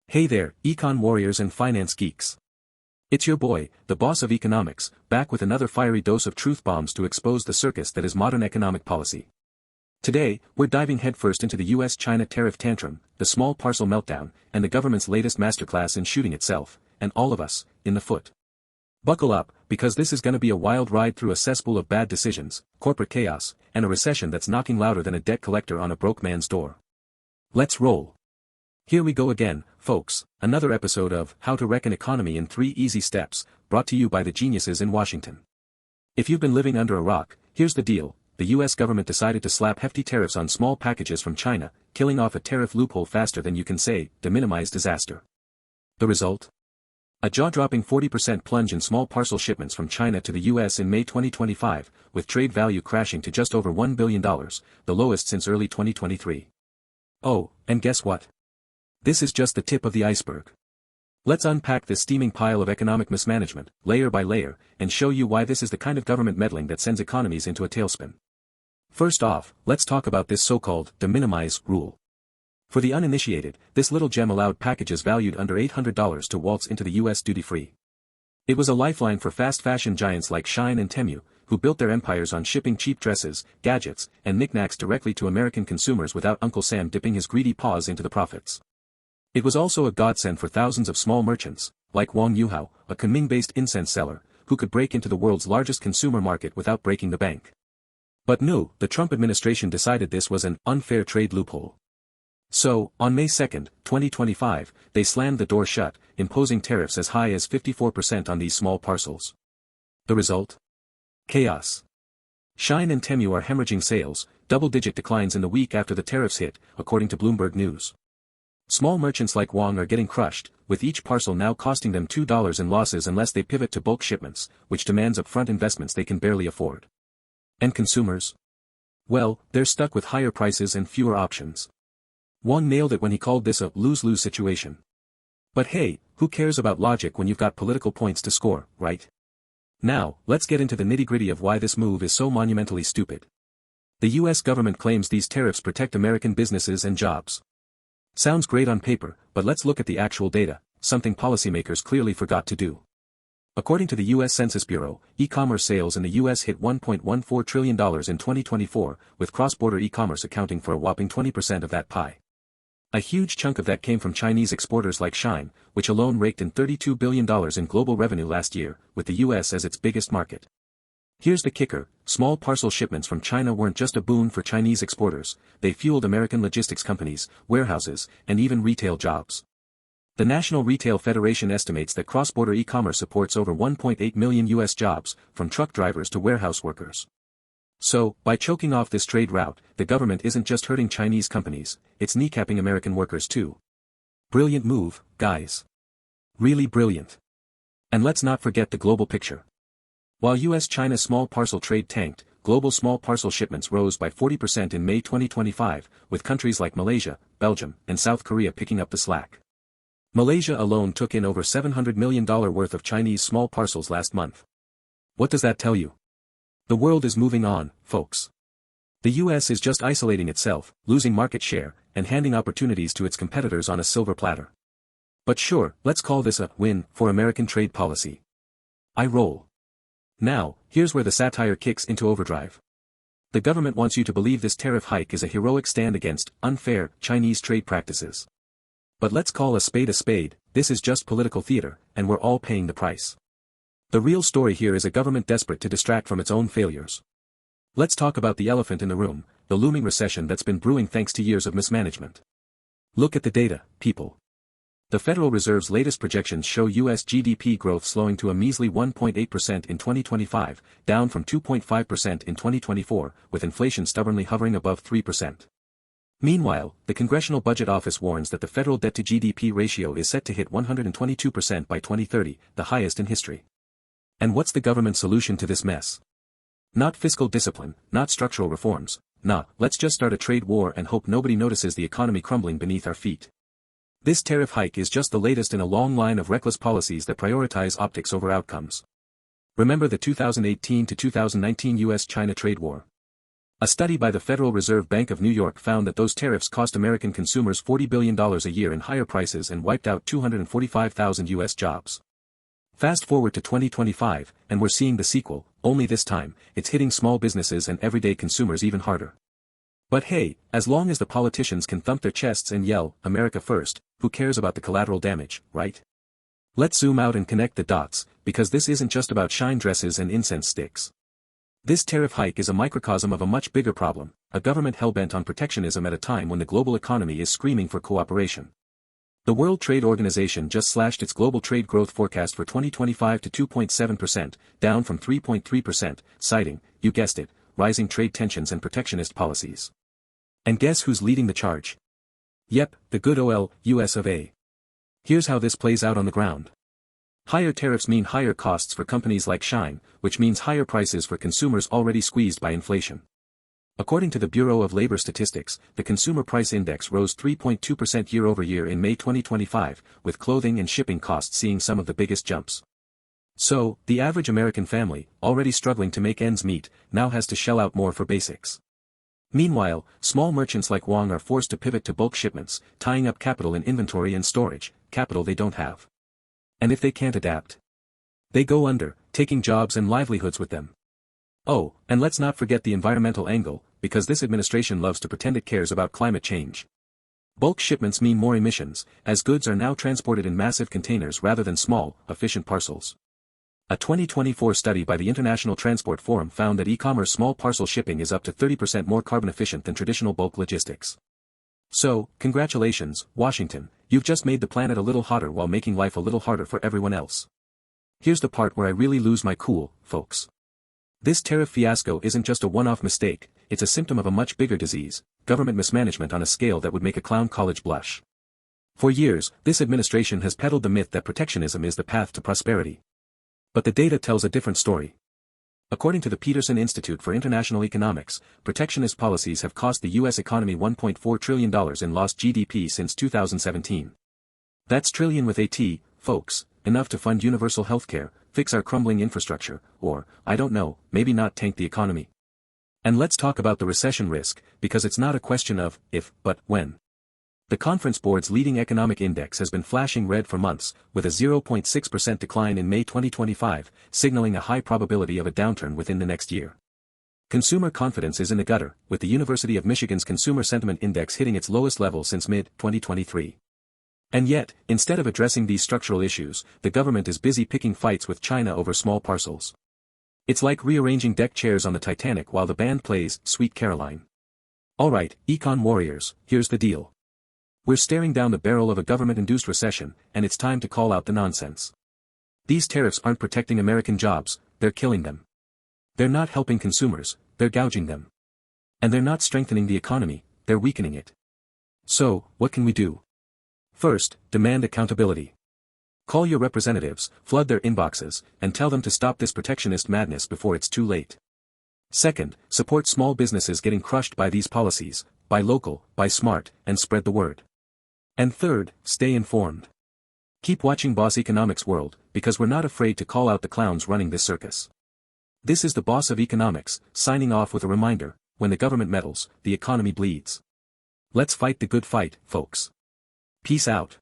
Hey there, econ warriors and finance geeks. It's your boy, the boss of economics, back with another fiery dose of truth bombs to expose the circus that is modern economic policy. Today, we're diving headfirst into the US-China tariff tantrum, the small parcel meltdown, and the government's latest masterclass in shooting itself, and all of us, in the foot. Buckle up, because this is gonna be a wild ride through a cesspool of bad decisions, corporate chaos, and a recession that's knocking louder than a debt collector on a broke man's door. Let's roll. Here we go again, folks, another episode of How to Wreck an Economy in 3 Easy Steps, brought to you by the geniuses in Washington. If you've been living under a rock, here's the deal: the US government decided to slap hefty tariffs on small packages from China, killing off a tariff loophole faster than you can say, to minimize disaster. The result? A jaw-dropping 40% plunge in small parcel shipments from China to the US in May 2025, with trade value crashing to just over $1 billion, the lowest since early 2023. Oh, and guess what? This is just the tip of the iceberg. Let's unpack this steaming pile of economic mismanagement, layer by layer, and show you why this is the kind of government meddling that sends economies into a tailspin. First off, let's talk about this so-called de minimis rule. For the uninitiated, this little gem allowed packages valued under $800 to waltz into the US duty-free. It was a lifeline for fast fashion giants like SHEIN and TEMU, who built their empires on shipping cheap dresses, gadgets, and knickknacks directly to American consumers without Uncle Sam dipping his greedy paws into the profits. It was also a godsend for thousands of small merchants, like Wang Yuhao, a Kunming-based incense seller, who could break into the world's largest consumer market without breaking the bank. But no, the Trump administration decided this was an unfair trade loophole. So, on May 2, 2025, they slammed the door shut, imposing tariffs as high as 54% on these small parcels. The result? Chaos. SHEIN and TEMU are hemorrhaging sales, double-digit declines in the week after the tariffs hit, according to Bloomberg News. Small merchants like Wang are getting crushed, with each parcel now costing them $2 in losses unless they pivot to bulk shipments, which demands upfront investments they can barely afford. And consumers? Well, they're stuck with higher prices and fewer options. Wang nailed it when he called this a lose-lose situation. But hey, who cares about logic when you've got political points to score, right? Now, let's get into the nitty-gritty of why this move is so monumentally stupid. The US government claims these tariffs protect American businesses and jobs. Sounds great on paper, but let's look at the actual data, something policymakers clearly forgot to do. According to the US Census Bureau, e-commerce sales in the US hit $1.14 trillion in 2024, with cross-border e-commerce accounting for a whopping 20% of that pie. A huge chunk of that came from Chinese exporters like SHEIN, which alone raked in $32 billion in global revenue last year, with the US as its biggest market. Here's the kicker: small parcel shipments from China weren't just a boon for Chinese exporters, they fueled American logistics companies, warehouses, and even retail jobs. The National Retail Federation estimates that cross-border e-commerce supports over 1.8 million US jobs, from truck drivers to warehouse workers. So, by choking off this trade route, the government isn't just hurting Chinese companies, it's kneecapping American workers too. Brilliant move, guys. Really brilliant. And let's not forget the global picture. While US-China small parcel trade tanked, global small parcel shipments rose by 40% in May 2025, with countries like Malaysia, Belgium, and South Korea picking up the slack. Malaysia alone took in over $700 million worth of Chinese small parcels last month. What does that tell you? The world is moving on, folks. The US is just isolating itself, losing market share, and handing opportunities to its competitors on a silver platter. But sure, let's call this a win for American trade policy. I roll. Now, here's where the satire kicks into overdrive. The government wants you to believe this tariff hike is a heroic stand against unfair Chinese trade practices. But let's call a spade, this is just political theater, and we're all paying the price. The real story here is a government desperate to distract from its own failures. Let's talk about the elephant in the room, the looming recession that's been brewing thanks to years of mismanagement. Look at the data, people. The Federal Reserve's latest projections show US GDP growth slowing to a measly 1.8% in 2025, down from 2.5% in 2024, with inflation stubbornly hovering above 3%. Meanwhile, the Congressional Budget Office warns that the federal debt-to-GDP ratio is set to hit 122% by 2030, the highest in history. And what's the government's solution to this mess? Not fiscal discipline, not structural reforms, nah, let's just start a trade war and hope nobody notices the economy crumbling beneath our feet. This tariff hike is just the latest in a long line of reckless policies that prioritize optics over outcomes. Remember the 2018 to 2019 US-China trade war? A study by the Federal Reserve Bank of New York found that those tariffs cost American consumers $40 billion a year in higher prices and wiped out 245,000 U.S. jobs. Fast forward to 2025, and we're seeing the sequel, only this time, it's hitting small businesses and everyday consumers even harder. But hey, as long as the politicians can thump their chests and yell, America first, who cares about the collateral damage, right? Let's zoom out and connect the dots, because this isn't just about SHEIN dresses and incense sticks. This tariff hike is a microcosm of a much bigger problem, a government hell-bent on protectionism at a time when the global economy is screaming for cooperation. The World Trade Organization just slashed its global trade growth forecast for 2025 to 2.7%, down from 3.3%, citing, you guessed it, rising trade tensions and protectionist policies. And guess who's leading the charge? Yep, the good old US of A. Here's how this plays out on the ground. Higher tariffs mean higher costs for companies like SHEIN, which means higher prices for consumers already squeezed by inflation. According to the Bureau of Labor Statistics, the Consumer Price Index rose 3.2% year-over-year in May 2025, with clothing and shipping costs seeing some of the biggest jumps. So, the average American family, already struggling to make ends meet, now has to shell out more for basics. Meanwhile, small merchants like Wong are forced to pivot to bulk shipments, tying up capital in inventory and storage, capital they don't have. And if they can't adapt, they go under, taking jobs and livelihoods with them. Oh, and let's not forget the environmental angle, because this administration loves to pretend it cares about climate change. Bulk shipments mean more emissions, as goods are now transported in massive containers rather than small, efficient parcels. A 2024 study by the International Transport Forum found that e-commerce small parcel shipping is up to 30% more carbon efficient than traditional bulk logistics. So, congratulations, Washington, you've just made the planet a little hotter while making life a little harder for everyone else. Here's the part where I really lose my cool, folks. This tariff fiasco isn't just a one-off mistake, it's a symptom of a much bigger disease, government mismanagement on a scale that would make a clown college blush. For years, this administration has peddled the myth that protectionism is the path to prosperity. But the data tells a different story. According to the Peterson Institute for International Economics, protectionist policies have cost the U.S. economy $1.4 trillion in lost GDP since 2017. That's trillion with a T, folks, enough to fund universal healthcare, fix our crumbling infrastructure, or, I don't know, maybe not tank the economy. And let's talk about the recession risk, because it's not a question of if, but when. The Conference Board's leading economic index has been flashing red for months, with a 0.6% decline in May 2025, signaling a high probability of a downturn within the next year. Consumer confidence is in the gutter, with the University of Michigan's Consumer Sentiment Index hitting its lowest level since mid-2023. And yet, instead of addressing these structural issues, the government is busy picking fights with China over small parcels. It's like rearranging deck chairs on the Titanic while the band plays Sweet Caroline. Alright, Econ Warriors, here's the deal. We're staring down the barrel of a government-induced recession, and it's time to call out the nonsense. These tariffs aren't protecting American jobs, they're killing them. They're not helping consumers, they're gouging them. And they're not strengthening the economy, they're weakening it. So, what can we do? First, demand accountability. Call your representatives, flood their inboxes, and tell them to stop this protectionist madness before it's too late. Second, support small businesses getting crushed by these policies, buy local, buy smart, and spread the word. And third, stay informed. Keep watching Boss Economics World, because we're not afraid to call out the clowns running this circus. This is the boss of economics, signing off with a reminder, when the government meddles, the economy bleeds. Let's fight the good fight, folks. Peace out.